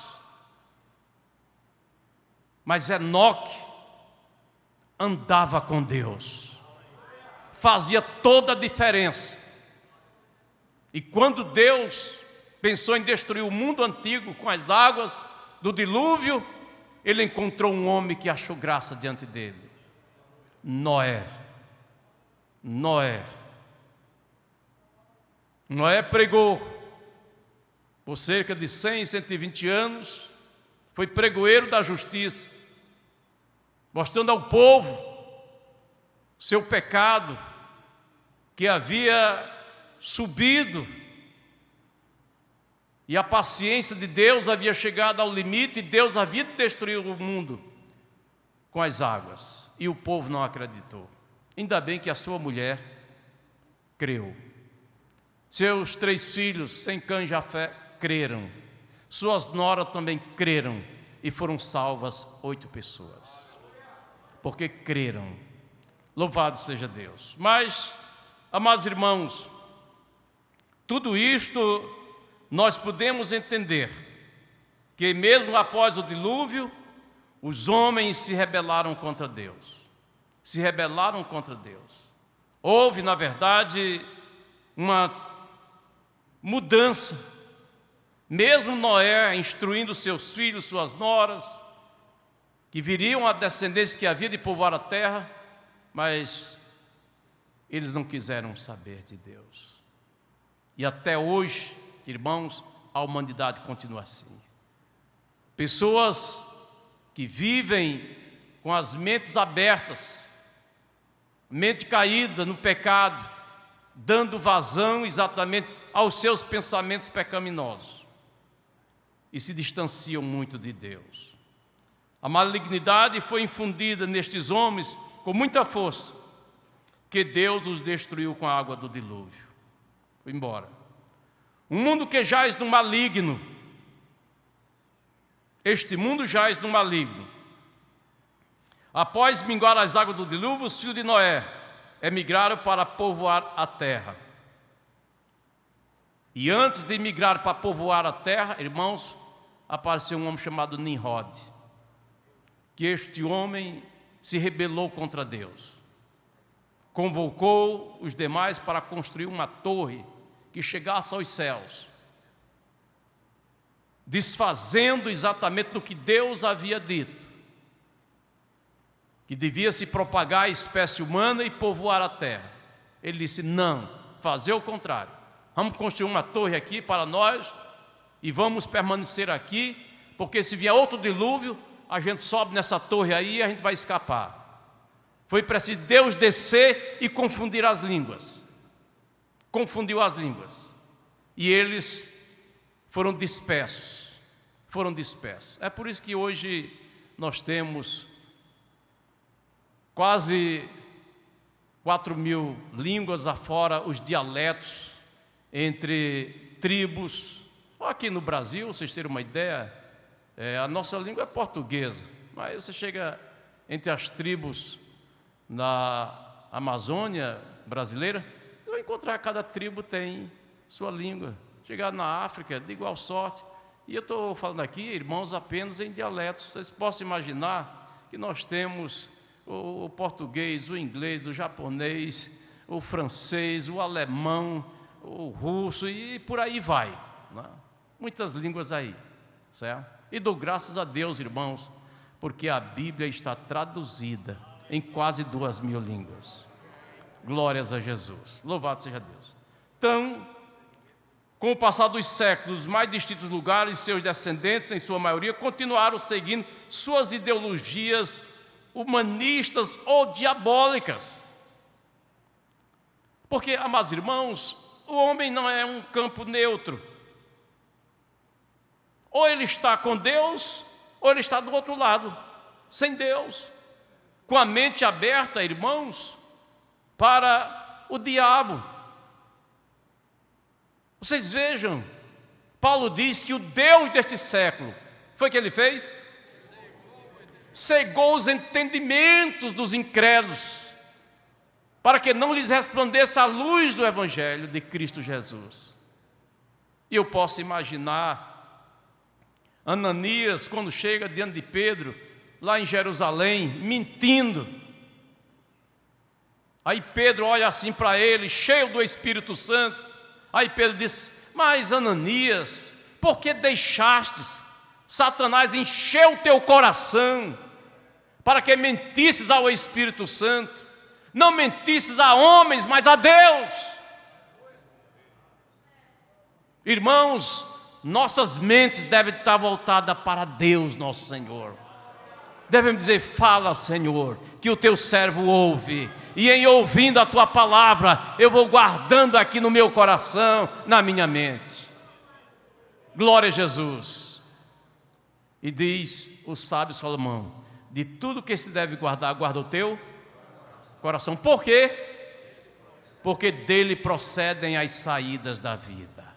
Mas Enoque andava com Deus. Fazia toda a diferença. E quando Deus pensou em destruir o mundo antigo com as águas do dilúvio, ele encontrou um homem que achou graça diante dele. Noé. Noé pregou por cerca de 100, 120 anos, foi pregoeiro da justiça, mostrando ao povo seu pecado, que havia subido, e a paciência de Deus havia chegado ao limite, e Deus havia de destruir o mundo com as águas, e o povo não acreditou. Ainda bem que a sua mulher creu. Seus 3 filhos, Sem, Cã e Jafé, creram. Suas noras também creram, e foram salvas 8 pessoas, porque creram. Louvado seja Deus. Mas, amados irmãos, tudo isto nós podemos entender que mesmo após o dilúvio, os homens se rebelaram contra Deus. Se rebelaram contra Deus. Houve, na verdade, uma mudança. Mesmo Noé instruindo seus filhos, suas noras, que viriam a descendência que havia de povoar a terra, mas eles não quiseram saber de Deus. E até hoje, irmãos, a humanidade continua assim. Pessoas que vivem com as mentes abertas, mente caída no pecado, dando vazão exatamente aos seus pensamentos pecaminosos, e se distanciam muito de Deus. A malignidade foi infundida nestes homens com muita força, que Deus os destruiu com a água do dilúvio. Foi embora. Um mundo que jaz no maligno. Este mundo jaz no maligno. Após minguar as águas do dilúvio, os filhos de Noé emigraram para povoar a terra. E antes de migrar para povoar a terra, irmãos, apareceu um homem chamado Nimrod. que este homem se rebelou contra Deus. Convocou os demais para construir uma torre que chegasse aos céus, desfazendo exatamente do que Deus havia dito, que devia se propagar a espécie humana e povoar a terra. Ele disse: não, fazer o contrário. Vamos construir uma torre aqui para nós e vamos permanecer aqui, porque se vier outro dilúvio, a gente sobe nessa torre aí e a gente vai escapar. Foi preciso Deus descer e confundir as línguas. Confundiu as línguas. E eles foram dispersos. Foram dispersos. É por isso que hoje nós temos quase 4.000 línguas, afora os dialetos entre tribos. Aqui no Brasil, vocês terem uma ideia, a nossa língua é portuguesa, mas você chega entre as tribos na Amazônia brasileira, você vai encontrar, cada tribo tem sua língua. Chegar na África, de igual sorte. E eu estou falando aqui, irmãos, apenas em dialetos. Vocês possam imaginar que nós temos o português, o inglês, o japonês, o francês, o alemão, o russo e por aí vai, né? Muitas línguas aí, certo? E dou graças a Deus, irmãos, porque a Bíblia está traduzida em quase 2.000 línguas. Glórias a Jesus, louvado seja Deus. Então, com o passar dos séculos, os mais distintos lugares, seus descendentes, em sua maioria, continuaram seguindo suas ideologias humanistas ou diabólicas. Porque, amados irmãos, o homem não é um campo neutro. Ou ele está com Deus, ou ele está do outro lado, sem Deus, com a mente aberta, irmãos, para o diabo. Vocês vejam, Paulo diz que o Deus deste século, foi o que ele fez? Cegou os entendimentos dos incrédulos, para que não lhes resplandeça a luz do Evangelho de Cristo Jesus. E eu posso imaginar Ananias, quando chega diante de Pedro, lá em Jerusalém, mentindo. Aí Pedro olha assim para ele, cheio do Espírito Santo. Aí Pedro diz: mas Ananias, por que deixastes Satanás encher o teu coração, para que mentisses ao Espírito Santo? Não mentisses a homens, mas a Deus. Irmãos, nossas mentes devem estar voltadas para Deus, nosso Senhor. Devemos dizer: fala, Senhor, que o teu servo ouve, e em ouvindo a tua palavra, eu vou guardando aqui no meu coração, na minha mente. Glória a Jesus. E diz o sábio Salomão: de tudo que se deve guardar, guarda o teu coração. Por quê? Porque dele procedem as saídas da vida.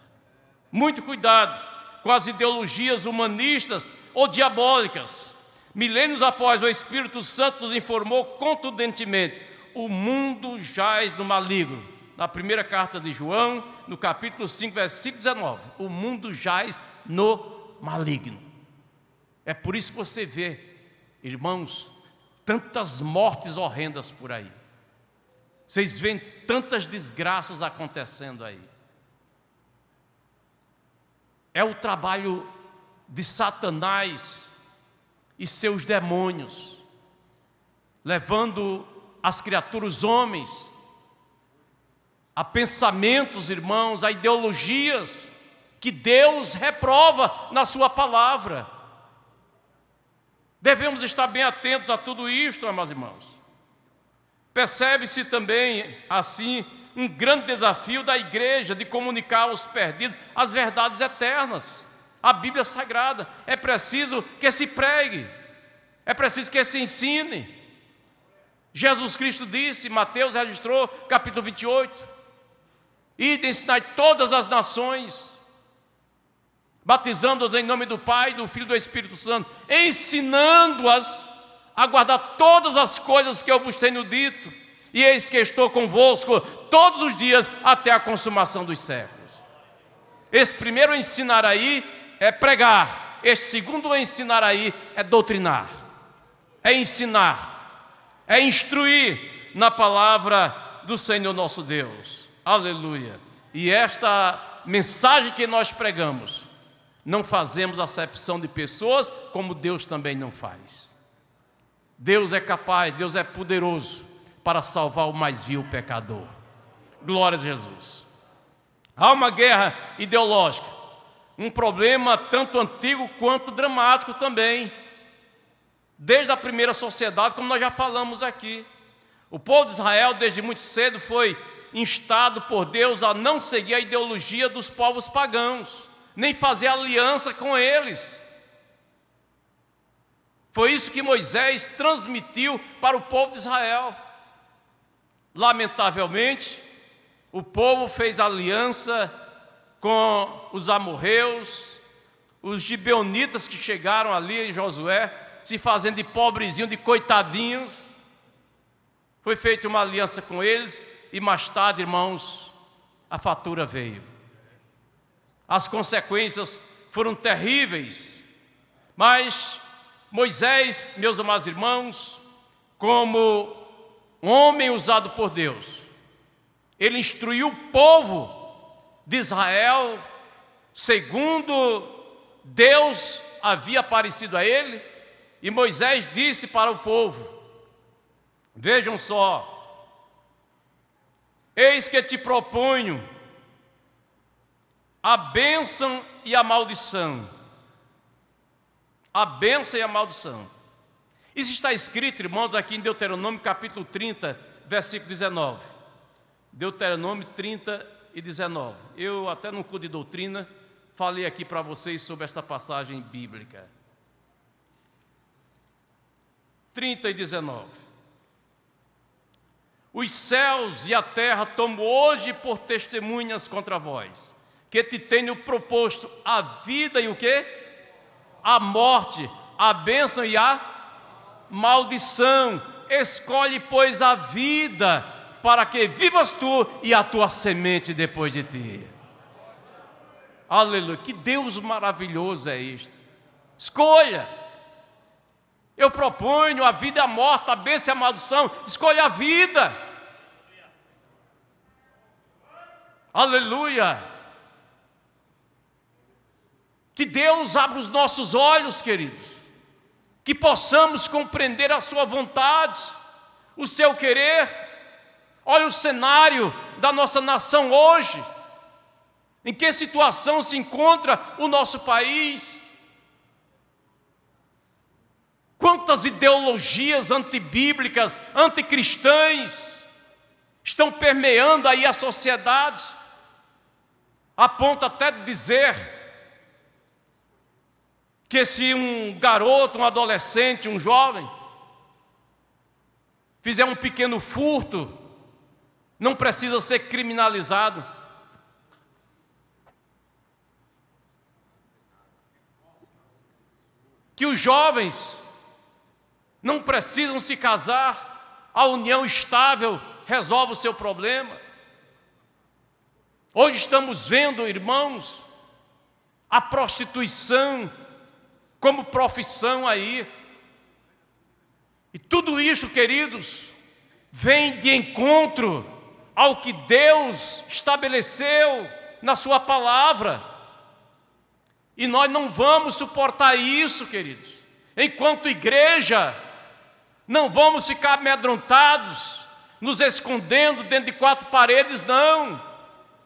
Muito cuidado com as ideologias humanistas ou diabólicas. Milênios após, o Espírito Santo nos informou contundentemente: o mundo jaz no maligno. Na primeira carta de João, no capítulo 5, versículo 19, o mundo jaz no maligno. É por isso que você vê, irmãos, tantas mortes horrendas por aí. Vocês veem tantas desgraças acontecendo aí. É o trabalho de Satanás e seus demônios, levando as criaturas, homens, a pensamentos, irmãos, a ideologias que Deus reprova na sua palavra. Devemos estar bem atentos a tudo isto, amados irmãos. Percebe-se também, assim, um grande desafio da igreja de comunicar aos perdidos as verdades eternas, a Bíblia Sagrada. É preciso que se pregue, é preciso que se ensine. Jesus Cristo disse, Mateus registrou, capítulo 28, ide ensinar todas as nações, batizando-as em nome do Pai, do Filho e do Espírito Santo, ensinando-as a guardar todas as coisas que eu vos tenho dito, e eis que estou convosco todos os dias até a consumação dos séculos. Esse primeiro ensinar aí é pregar, este segundo ensinar aí é doutrinar. é ensinar, é instruir na palavra do Senhor nosso Deus. Aleluia. E esta mensagem que nós pregamos, não fazemos acepção de pessoas, como Deus também não faz. Deus é capaz, Deus é poderoso para salvar o mais vil pecador. Glória a Jesus. Há uma guerra ideológica, um problema tanto antigo quanto dramático também, desde a primeira sociedade, como nós já falamos aqui. O povo de Israel, desde muito cedo, foi instado por Deus a não seguir a ideologia dos povos pagãos, nem fazer aliança com eles. Foi isso que Moisés transmitiu para o povo de Israel. Lamentavelmente, o povo fez aliança com os amorreus, os gibeonitas que chegaram ali em Josué, se fazendo de pobrezinho, de coitadinhos. Foi feita uma aliança com eles e mais tarde, irmãos, a fatura veio. As consequências foram terríveis, mas Moisés, meus amados irmãos, como homem usado por Deus, ele instruiu o povo de Israel, segundo Deus havia aparecido a ele, e Moisés disse para o povo: vejam só, eis que te proponho a bênção e a maldição. A bênção e a maldição. Isso está escrito, irmãos, aqui em Deuteronômio capítulo 30, versículo 19. Deuteronômio 30 e 19. Eu até no culto de doutrina falei aqui para vocês sobre esta passagem bíblica. 30 e 19. Os céus e a terra tomo hoje por testemunhas contra vós, que te tenho proposto a vida e o quê? A morte, a bênção e a maldição. Escolhe, pois, a vida, para que vivas tu e a tua semente depois de ti. Aleluia, que Deus maravilhoso é este. Escolha. Eu proponho a vida e a morte, a bênção e a maldição. Escolha a vida. Aleluia. Que Deus abra os nossos olhos, queridos, que possamos compreender a sua vontade, o seu querer. Olha o cenário da nossa nação hoje, em que situação se encontra o nosso país. Quantas ideologias antibíblicas, anticristãs estão permeando aí a sociedade, a ponto até de dizer que se um garoto, um adolescente, um jovem fizer um pequeno furto, não precisa ser criminalizado. Que os jovens não precisam se casar, a união estável resolve o seu problema. Hoje estamos vendo, irmãos, a prostituição como profissão aí. E tudo isso, queridos, vem de encontro ao que Deus estabeleceu na sua palavra. E nós não vamos suportar isso, queridos. Enquanto igreja, não vamos ficar amedrontados, nos escondendo dentro de quatro paredes, não.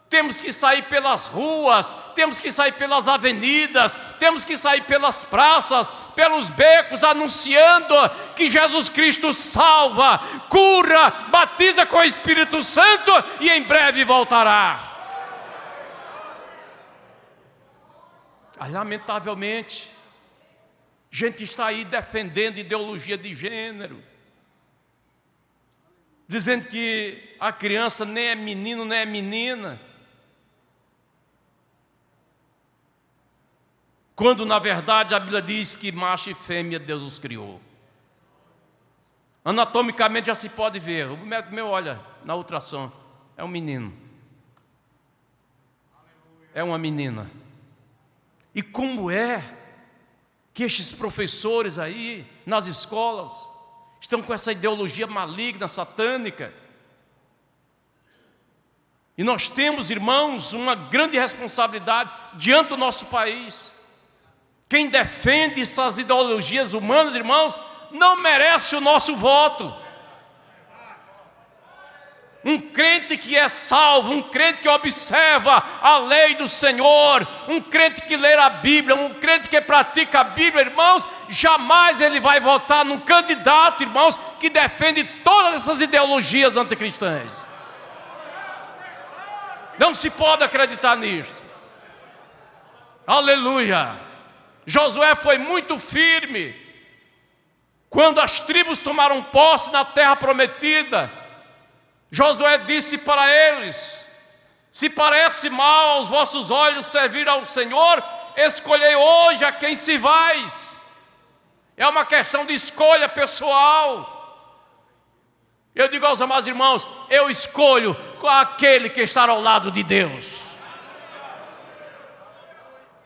Temos que sair pelas ruas, temos que sair pelas avenidas, temos que sair pelas praças, pelos becos, anunciando que Jesus Cristo salva, cura, batiza com o Espírito Santo e em breve voltará. Lamentavelmente, gente está aí defendendo ideologia de gênero, dizendo que a criança nem é menino nem é menina, quando na verdade a Bíblia diz que macho e fêmea Deus os criou. Anatomicamente já se pode ver. O médico meu olha na ultrassom, é um menino, é uma menina. E como é que estes professores aí nas escolas estão com essa ideologia maligna, satânica. E nós temos, irmãos, uma grande responsabilidade diante do nosso país. Quem defende essas ideologias humanas, irmãos, não merece o nosso voto. Um crente que é salvo, um crente que observa a lei do Senhor, um crente que lê a Bíblia, um crente que pratica a Bíblia, irmãos, jamais ele vai votar num candidato, irmãos, que defende todas essas ideologias anticristãs. Não se pode acreditar nisto. Aleluia. Josué foi muito firme quando as tribos tomaram posse na terra prometida. Josué disse para eles: se parece mal aos vossos olhos servir ao Senhor, escolhei hoje a quem se vais. É uma questão de escolha pessoal. Eu digo aos amados irmãos, eu escolho aquele que está ao lado de Deus.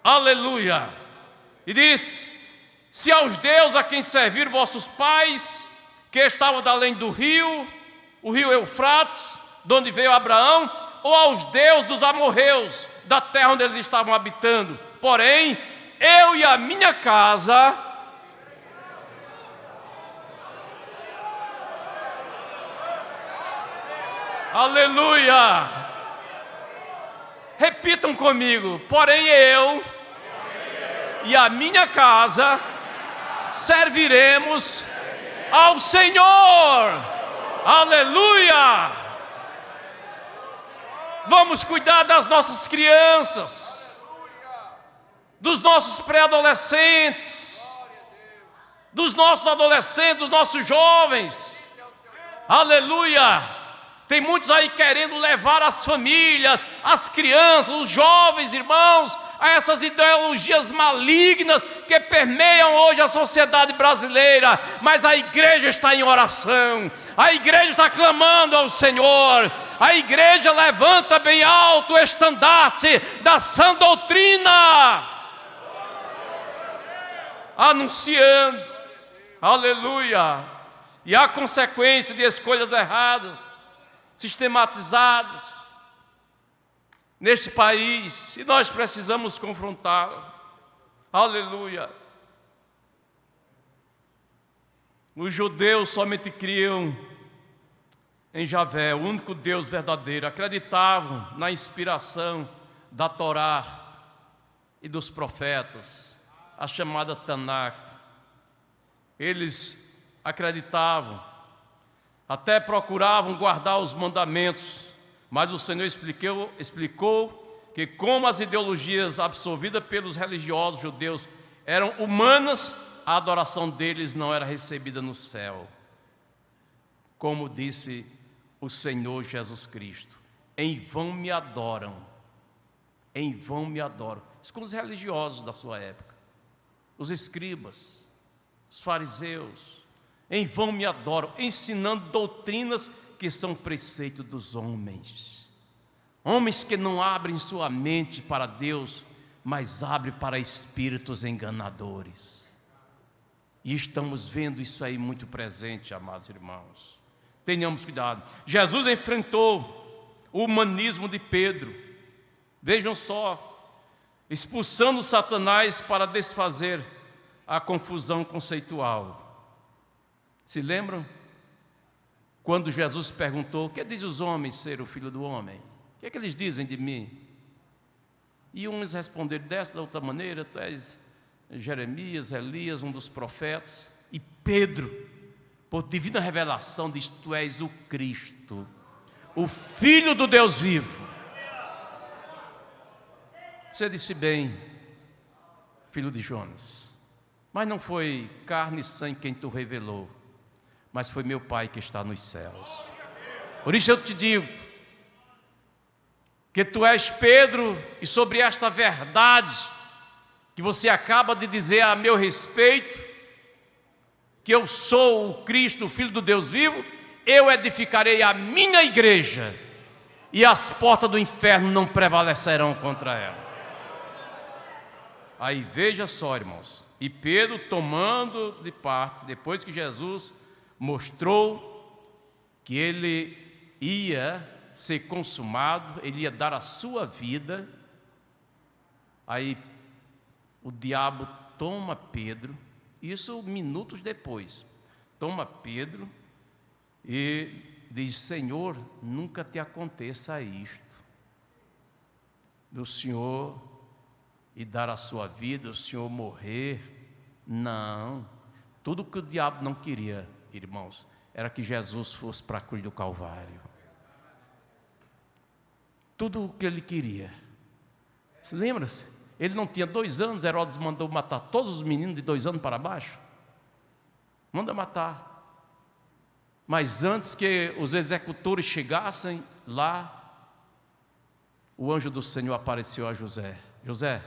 Aleluia. E diz: se aos deuses a quem servir vossos pais, que estavam além do rio, o rio Eufrates, de onde veio Abraão, ou aos deuses dos amorreus, da terra onde eles estavam habitando. Porém, eu e a minha casa, aleluia, repitam comigo, porém eu e a minha casa serviremos ao Senhor. Aleluia! Vamos cuidar das nossas crianças, dos nossos pré-adolescentes, dos nossos adolescentes, dos nossos jovens. Aleluia! Tem muitos aí querendo levar as famílias, as crianças, os jovens, irmãos, a essas ideologias malignas que permeiam hoje a sociedade brasileira. Mas a igreja está em oração, a igreja está clamando ao Senhor, a igreja levanta bem alto o estandarte da sã doutrina, anunciando, aleluia. E há consequência de escolhas erradas, sistematizadas neste país, e nós precisamos confrontá-lo. Aleluia. Os judeus somente criam em Javé, o único Deus verdadeiro. Acreditavam na inspiração da Torá e dos profetas, a chamada Tanakh. Eles acreditavam, até procuravam guardar os mandamentos, mas o Senhor explicou que, como as ideologias absorvidas pelos religiosos judeus eram humanas, a adoração deles não era recebida no céu. Como disse o Senhor Jesus Cristo: em vão me adoram, em vão me adoram. Isso com os religiosos da sua época, os escribas, os fariseus, em vão me adoram, ensinando doutrinas que são preceito dos homens. Homens que não abrem sua mente para Deus, mas abrem para espíritos enganadores. E estamos vendo isso aí muito presente, amados irmãos. Tenhamos cuidado. Jesus enfrentou o humanismo de Pedro. Vejam só, expulsando Satanás para desfazer a confusão conceitual. Se lembram? Quando Jesus perguntou: o que diz os homens ser o Filho do Homem? O que é que eles dizem de mim? E uns responderam dessa, da outra maneira: tu és Jeremias, Elias, um dos profetas. E Pedro, por divina revelação, diz: tu és o Cristo, o Filho do Deus vivo. Você disse bem, filho de Jonas, mas não foi carne e sangue quem tu revelou, mas foi meu Pai que está nos céus. Por isso eu te digo que tu és Pedro, e sobre esta verdade que você acaba de dizer a meu respeito, que eu sou o Cristo, o Filho do Deus vivo, eu edificarei a minha igreja, e as portas do inferno não prevalecerão contra ela. Aí veja só, irmãos, E Pedro, tomando de parte, depois que Jesus mostrou que ele ia ser consumado, ele ia dar a sua vida, aí o diabo toma Pedro, isso minutos depois, toma Pedro e diz: Senhor, nunca te aconteça isto, do Senhor e dar a sua vida, o Senhor morrer. Não, tudo que o diabo não queria, irmãos, era que Jesus fosse para a cruz do Calvário. Tudo o que ele queria. Você lembra-se? Ele não tinha 2 anos, Herodes mandou matar todos os meninos de 2 anos para baixo. Manda matar. Mas antes que os executores chegassem lá, o anjo do Senhor apareceu a José. José,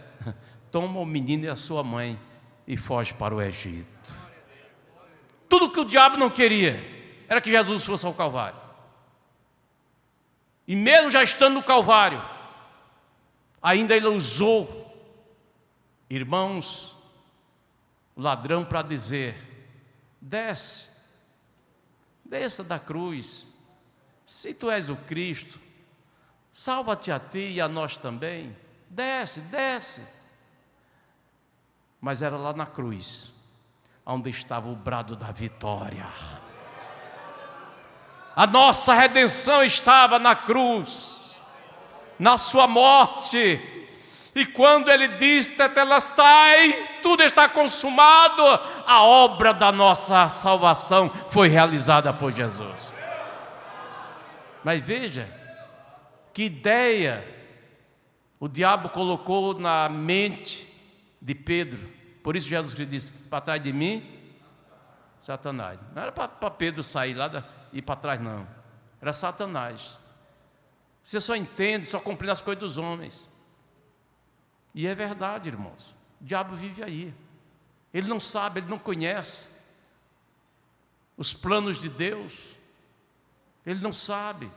toma o menino e a sua mãe e foge para o Egito. Tudo que o diabo não queria era que Jesus fosse ao Calvário. E mesmo já estando no Calvário, ainda ele usou, irmãos, o ladrão para dizer: desça da cruz, se tu és o Cristo, salva-te a ti e a nós também, desce. Mas era lá na cruz, onde estava o brado da vitória. A nossa redenção estava na cruz, na sua morte. E quando ele diz: tetelestai, tudo está consumado, a obra da nossa salvação foi realizada por Jesus. Mas veja, que ideia o diabo colocou na mente de Pedro. Por isso Jesus disse: para trás de mim, Satanás. Não era para Pedro sair lá e ir para trás, não. Era Satanás. Você só entende, só compreende as coisas dos homens. E é verdade, irmãos. O diabo vive aí. Ele não sabe, ele não conhece os planos de Deus. Ele não sabe.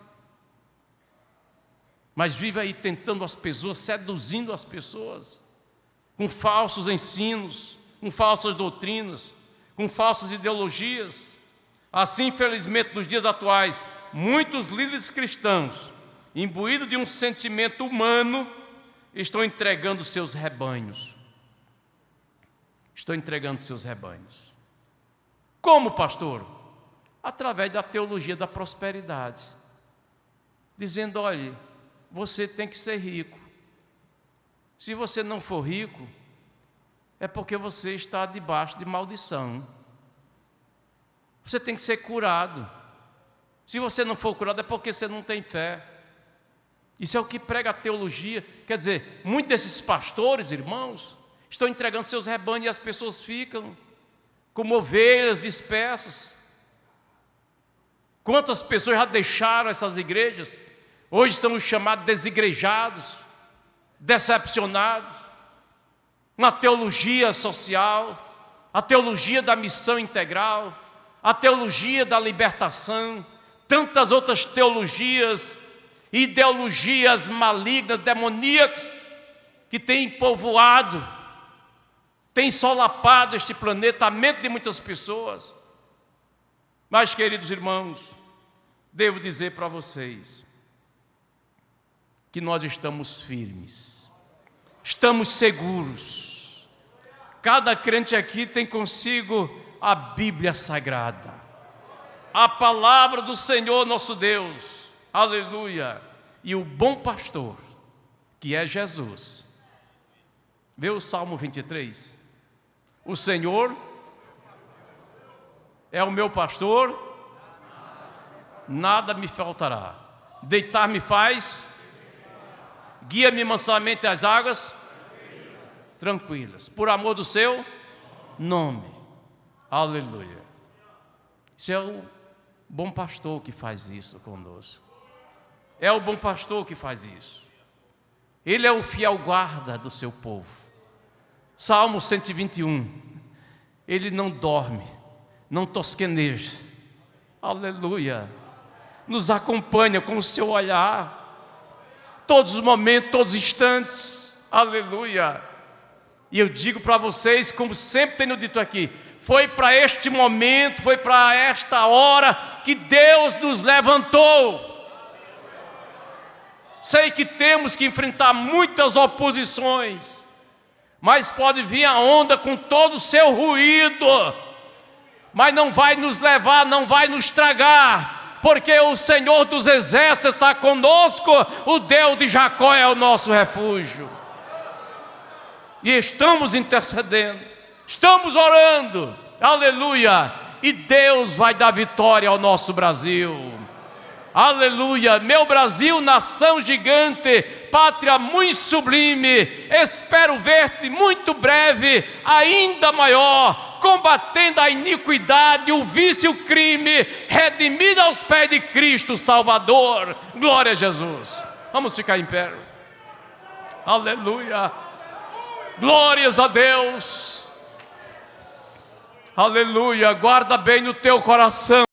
Mas vive aí tentando as pessoas, seduzindo as pessoas, com falsos ensinos, com falsas doutrinas, com falsas ideologias. Assim, infelizmente, nos dias atuais, muitos líderes cristãos, imbuídos de um sentimento humano, estão entregando seus rebanhos. Como, pastor? Através da teologia da prosperidade, dizendo: olhe, você tem que ser rico. Se você não for rico, é porque você está debaixo de maldição. Você tem que ser curado. Se você não for curado, é porque você não tem fé. Isso é o que prega a teologia. Quer dizer, muitos desses pastores, irmãos, estão entregando seus rebanhos e as pessoas ficam como ovelhas dispersas. Quantas pessoas já deixaram essas igrejas? Hoje estamos chamados desigrejados, decepcionados. Uma teologia social, a teologia da missão integral, a teologia da libertação, tantas outras teologias, ideologias malignas, demoníacas, que têm povoado, têm solapado este planeta, a mente de muitas pessoas. Mas, queridos irmãos, devo dizer para vocês que nós estamos firmes, estamos seguros. Cada crente aqui tem consigo a Bíblia Sagrada, a palavra do Senhor nosso Deus, aleluia, e o bom pastor, que é Jesus. Vê o Salmo 23, o Senhor é o meu pastor, nada me faltará, deitar-me faz, guia-me mansamente às águas tranquilas, por amor do seu nome, aleluia. Isso é o bom pastor que faz isso conosco. É o bom pastor que faz isso. Ele é o fiel guarda do seu povo. Salmo 121. Ele não dorme, não tosqueneja, aleluia. Nos acompanha com o seu olhar, todos os momentos, todos os instantes, aleluia. E eu digo para vocês, como sempre tenho dito aqui, foi para este momento, foi para esta hora que Deus nos levantou. Sei que temos que enfrentar muitas oposições, mas pode vir a onda com todo o seu ruído, mas não vai nos levar, não vai nos tragar, porque o Senhor dos Exércitos está conosco, o Deus de Jacó é o nosso refúgio. E estamos intercedendo, estamos orando, aleluia, e Deus vai dar vitória ao nosso Brasil. Aleluia, meu Brasil, nação gigante, pátria muito sublime, espero ver-te muito breve, ainda maior, combatendo a iniquidade, o vício e o crime, redimido aos pés de Cristo Salvador. Glória a Jesus. Vamos ficar em pé. Aleluia. Glórias a Deus. Aleluia. Guarda bem no teu coração